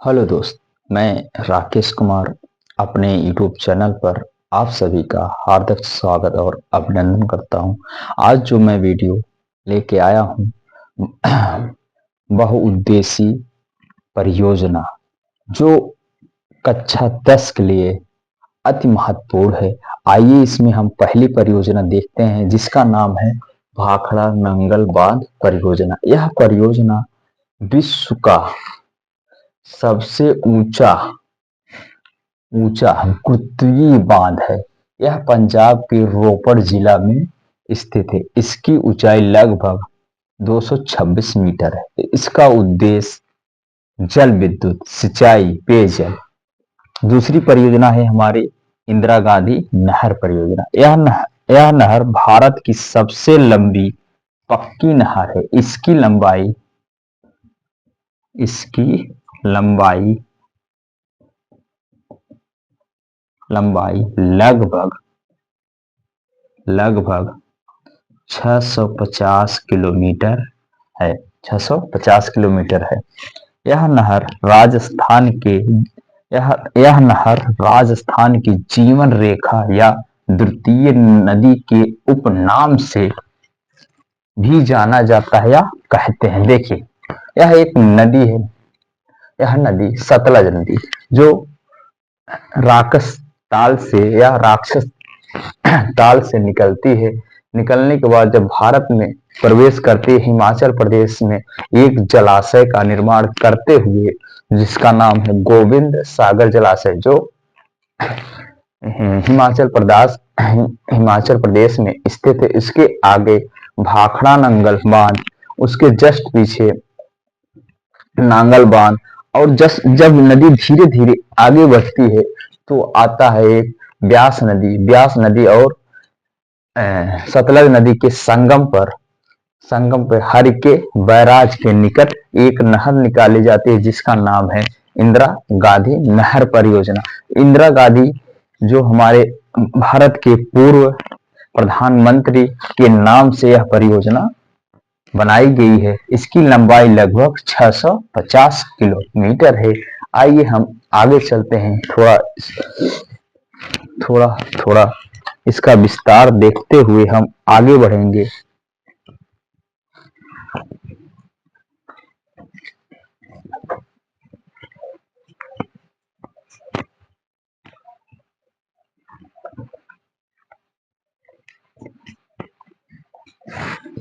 Hello दोस्त। मैं राकेश कुमार अपने YouTube चैनल पर आप सभी का हार्दिक स्वागत और अभिनंदन करता हूं। आज जो मैं वीडियो लेके आया हूं बहुउद्देशीय परियोजना जो कक्षा 10 के लिए अति महत्वपूर्ण है। आइए इसमें हम पहली परियोजना देखते हैं जिसका नाम है भाखड़ा नंगल बांध परियोजना। यह परियोजना विश्व का सबसे ऊंचा ऊंचा गुरुत्वीय बांध है। यह पंजाब के रोपड़ जिला में स्थित है। इसकी ऊंचाई लगभग 226 मीटर है। इसका उद्देश्य जल विद्युत सिंचाई पेयजल। दूसरी परियोजना है हमारी इंदिरा गांधी नहर परियोजना। यह नहर भारत की सबसे लंबी पक्की नहर है। इसकी लंबाई लंबाई लगभग लगभग 650 किलोमीटर है। 650 किलोमीटर है। यह नहर राजस्थान के यह नहर राजस्थान की जीवन रेखा या द्वितीय नदी के उपनाम से भी जाना जाता है या कहते हैं। देखिए, यह एक नदी है। यह नदी सतलज नदी जो राकस ताल से या राक्षस ताल से निकलती है। निकलने के बाद जब भारत में प्रवेश करती है, हिमाचल प्रदेश में एक जलाशय का निर्माण करते हुए जिसका नाम है गोविंद सागर जलाशय, जो हिमाचल प्रदेश में स्थित है। इसके आगे भाखड़ा नंगल बांध, उसके जस्ट पीछे नांगल बांध, और जब नदी धीरे धीरे आगे बढ़ती है तो आता है एक ब्यास नदी और सतलज नदी के संगम पर हरिके बैराज के निकट एक नहर निकाली जाती है जिसका नाम है इंदिरा गांधी नहर परियोजना। इंदिरा गांधी जो हमारे भारत के पूर्व प्रधानमंत्री के नाम से यह परियोजना बनाई गई है। इसकी लंबाई लगभग 650 किलोमीटर है। आइए हम आगे चलते हैं। थोड़ा थोड़ा इसका विस्तार देखते हुए हम आगे बढ़ेंगे।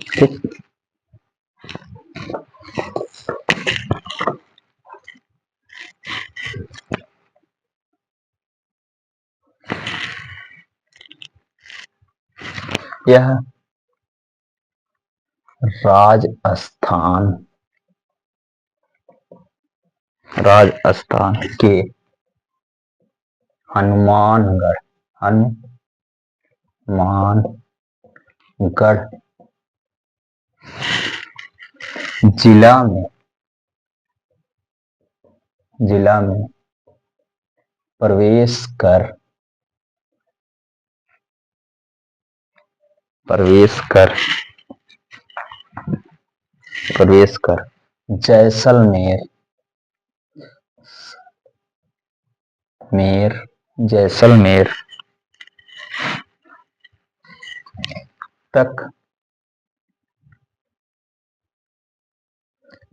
ठीक। यह राजस्थान राजस्थान के हनुमानगढ़ हनुमानगढ़ जिला में जिला में प्रवेश कर प्रवेश कर प्रवेश कर जैसलमेर मेर जैसलमेर तक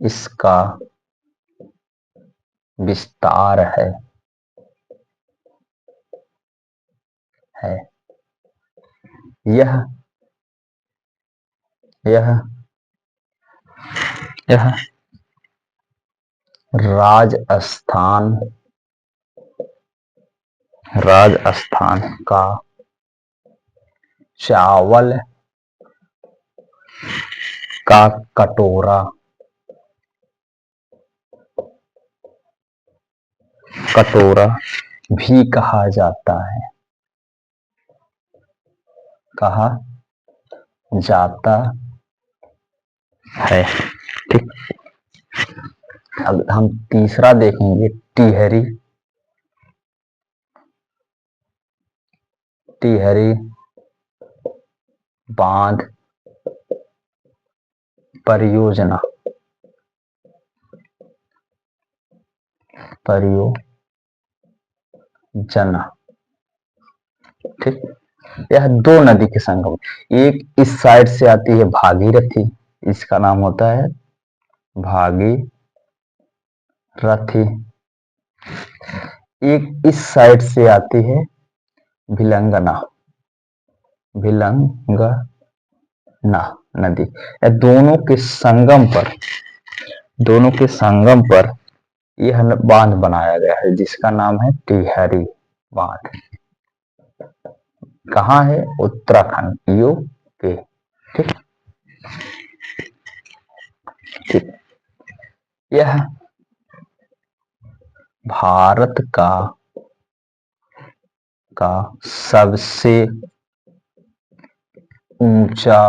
इसका विस्तार है। यह यह यह राजस्थान राजस्थान का चावल का कटोरा कटोरा भी कहा जाता है। ठीक। अब हम तीसरा देखेंगे टिहरी टिहरी बांध परियोजना। परियोजना। ठीक, यह दो नदी के संगम, एक इस साइड से आती है भागीरथी, इसका नाम होता है भागीरथी। एक इस साइड से आती है भिलंगना, नदी। यह दोनों के संगम पर यह बांध बनाया गया है जिसका नाम है टिहरी बांध। कहाँ है? उत्तराखंड, यूपी। ठीक ठीक। यह भारत का सबसे ऊंचा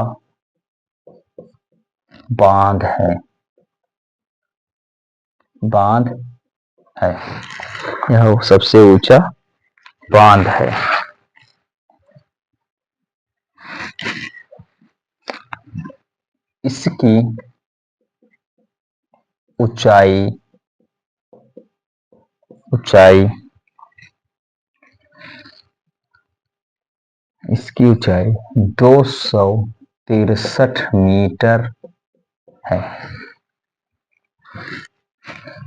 बांध है। यह सबसे ऊंचा बांध है। इसकी ऊंचाई 263 मीटर है।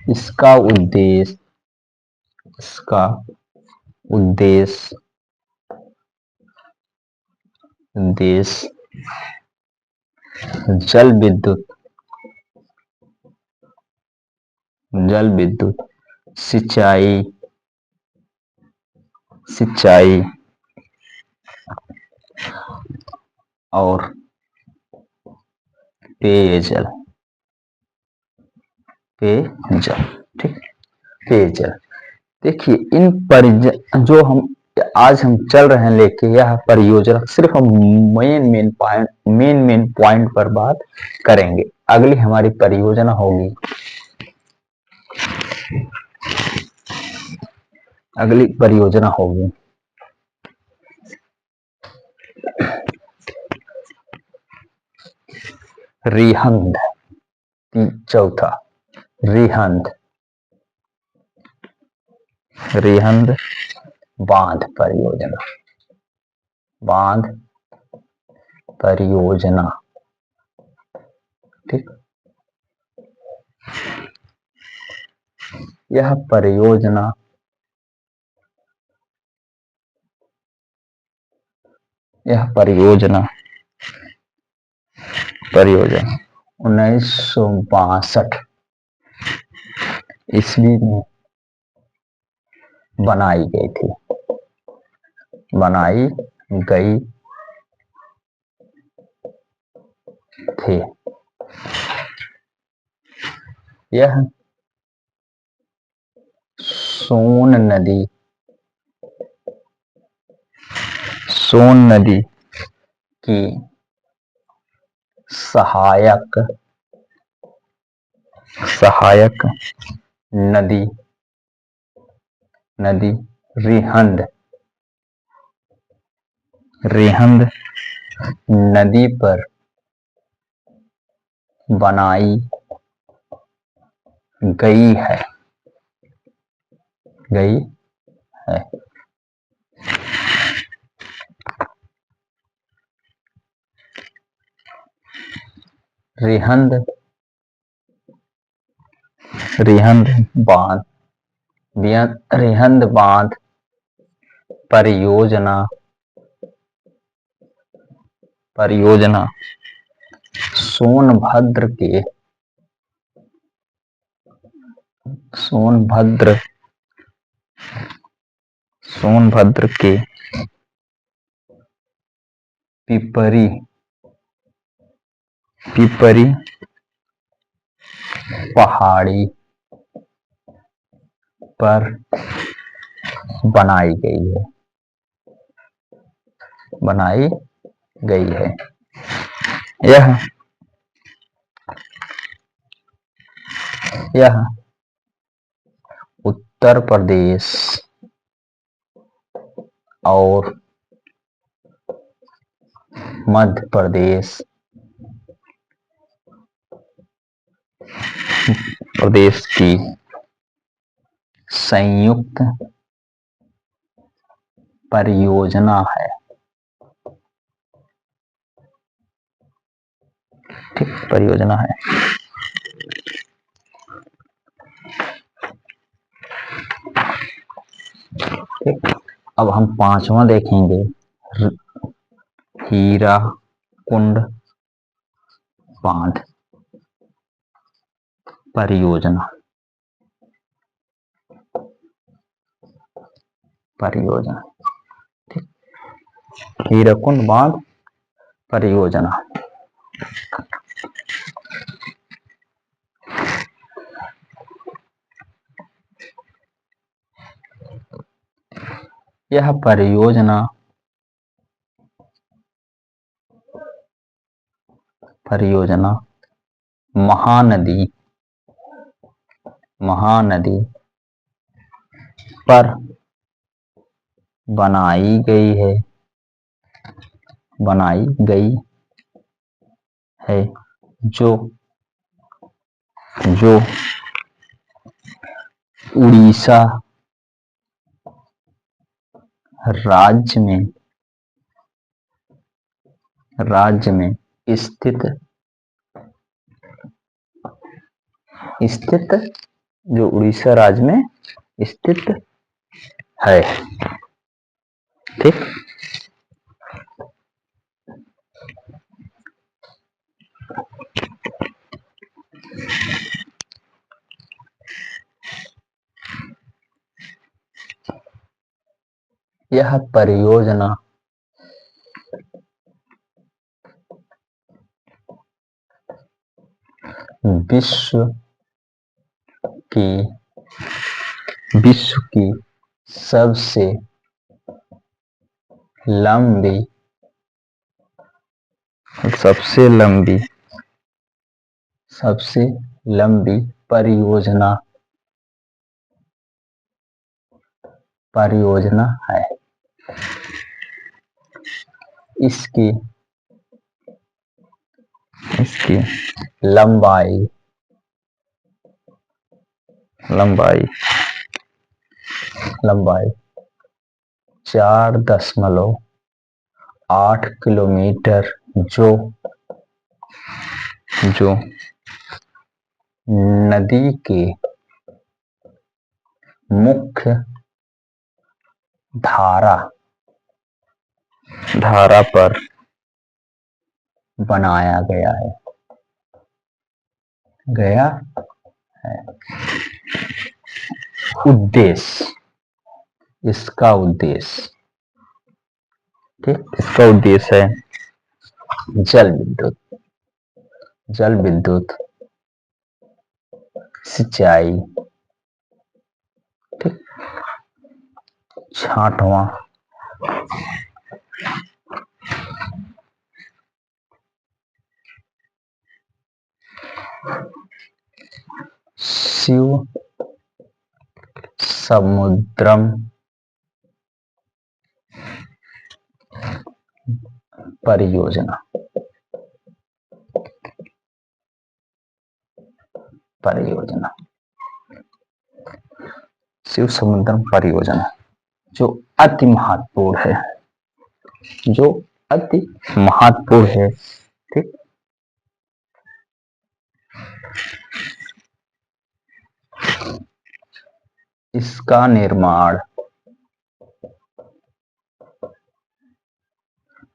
इसका उद्देश्य जल विद्युत सिंचाई और पेयजल। ठीक, पेयजल। देखिए जो आज हम चल रहे हैं लेके, यह परियोजना सिर्फ हम मेन पॉइंट पर बात करेंगे। अगली हमारी परियोजना होगी, रिहंद। चौथा, रिहंद बांध परियोजना। ठीक, यह परियोजना 1962 ईस्वी में बनाई गई थी। यह सोन नदी की सहायक नदी रिहंद नदी पर बनाई गई है। रिहंद बांध परियोजना सोनभद्र के पिपरी पहाड़ी पर बनाई गई है। यह उत्तर प्रदेश और मध्य प्रदेश की संयुक्त परियोजना है। ठीक, परियोजना है। ठीक, अब हम पांचवा देखेंगे, हीराकुंड बांध परियोजना। परियोजना, ठीक, हीराकुंड बांध परियोजना। यह परियोजना महानदी पर बनाई गई है, जो उड़ीसा राज्य में स्थित जो उड़ीसा राज्य में स्थित है। ठीक, यह परियोजना विश्व की सबसे लंबी परियोजना है। इसकी लंबाई 4.8 किलोमीटर, जो नदी के मुख्य धारा पर बनाया गया है। इसका उद्देश्य है जल विद्युत सिंचाई। ठीक, छठवां, शिव समुद्रम परियोजना। शिव समुद्रम परियोजना जो अति महत्वपूर्ण है। ठीक, इसका निर्माण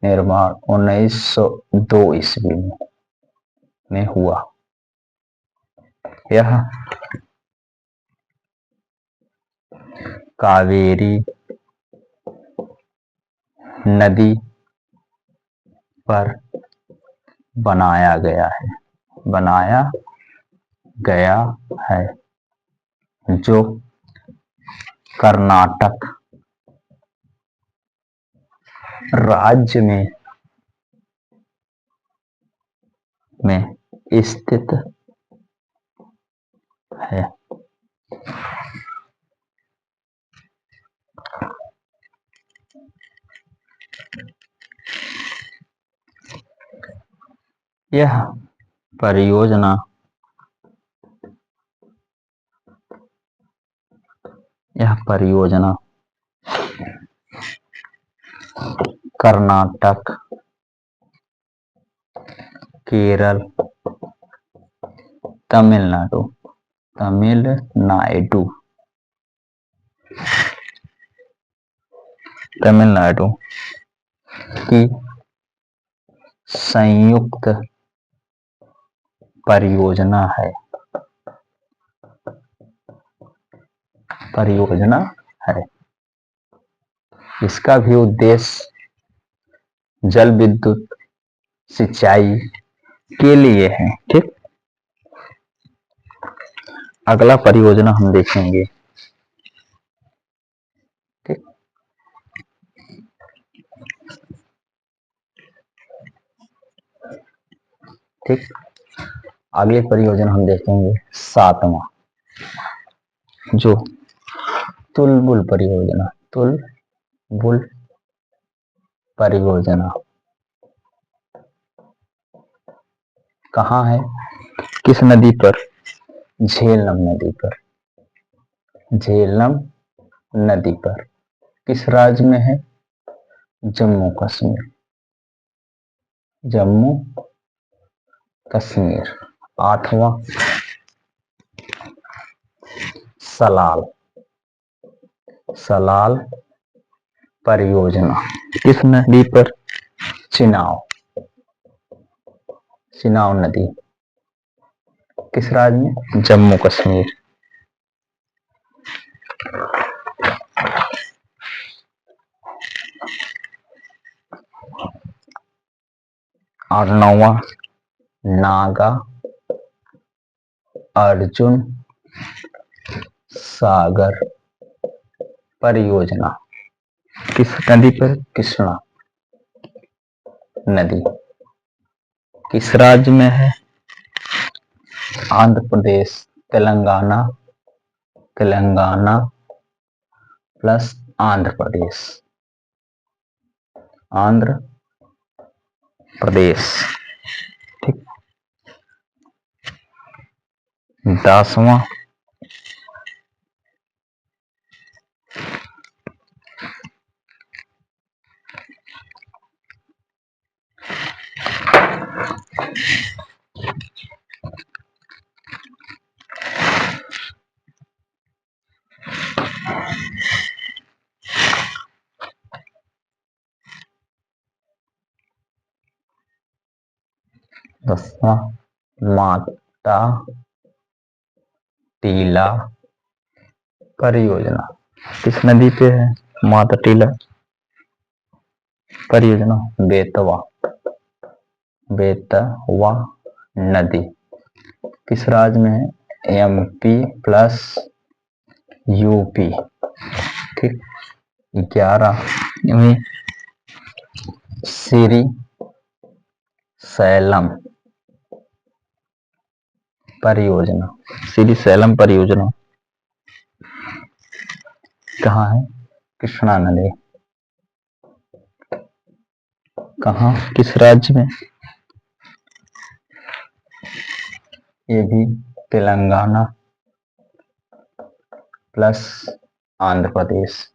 1902 ईस्वी में हुआ। यह कावेरी नदी पर बनाया गया है, जो कर्नाटक राज्य में स्थित है। यह परियोजना यह परियोजना कर्नाटक, केरल, तमिलनाडु की संयुक्त परियोजना है। इसका भी उद्देश्य जल विद्युत सिंचाई के लिए है। ठीक, अगला परियोजना हम देखेंगे। ठीक, ठीक, अगली परियोजना हम देखेंगे 7वां, जो तुलबुल परियोजना कहाँ है, किस नदी पर? झेलम नदी पर। किस राज्य में है? जम्मू कश्मीर। 8वां, सलाल परियोजना किस नदी पर? चिनाव नदी। किस राज्य में? जम्मू कश्मीर। और 9वां, नागा अर्जुन सागर परियोजना किस नदी पर? कृष्णा नदी। किस राज्य में है? आंध्र प्रदेश, तेलंगाना प्लस आंध्र प्रदेश। ठीक, 10वां, माता टीला परियोजना किस नदी पे है? माता टीला परियोजना बेतवा नदी। किस राज्य में है? MP plus UP. ठीक, 11वीं, श्री सैलम परियोजना कहाँ है? कृष्णा नदी। कहाँ, किस राज्य में? ये भी तेलंगाना प्लस आंध्र प्रदेश।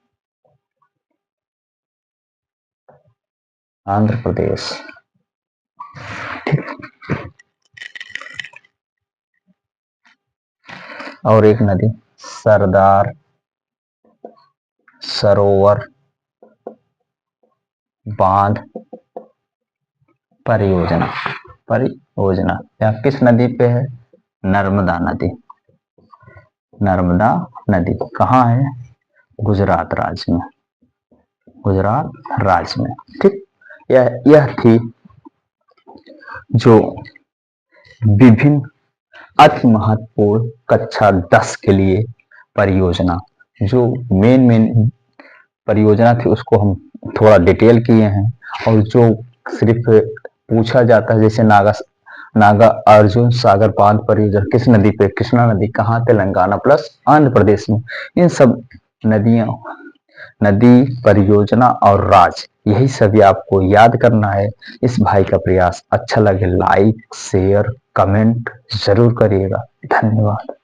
और एक नदी सरदार सरोवर बांध परियोजना यह किस नदी पे है? नर्मदा नदी। कहाँ है? गुजरात राज्य में। ठीक, यह थी जो विभिन्न अति महत्वपूर्ण कक्षा 10 के लिए परियोजना, जो मेन परियोजना थी उसको हम थोड़ा डिटेल किए हैं। और जो सिर्फ पूछा जाता है, जैसे नागा अर्जुन सागर बांध परियोजना किस नदी पे? कृष्णा नदी। कहाँ? तेलंगाना प्लस आंध्र प्रदेश में। इन सब नदी परियोजना और राज्य, यही सभी आपको याद करना है। इस भाई का प्रयास अच्छा लगे लाइक शेयर कमेंट जरूर करिएगा। धन्यवाद।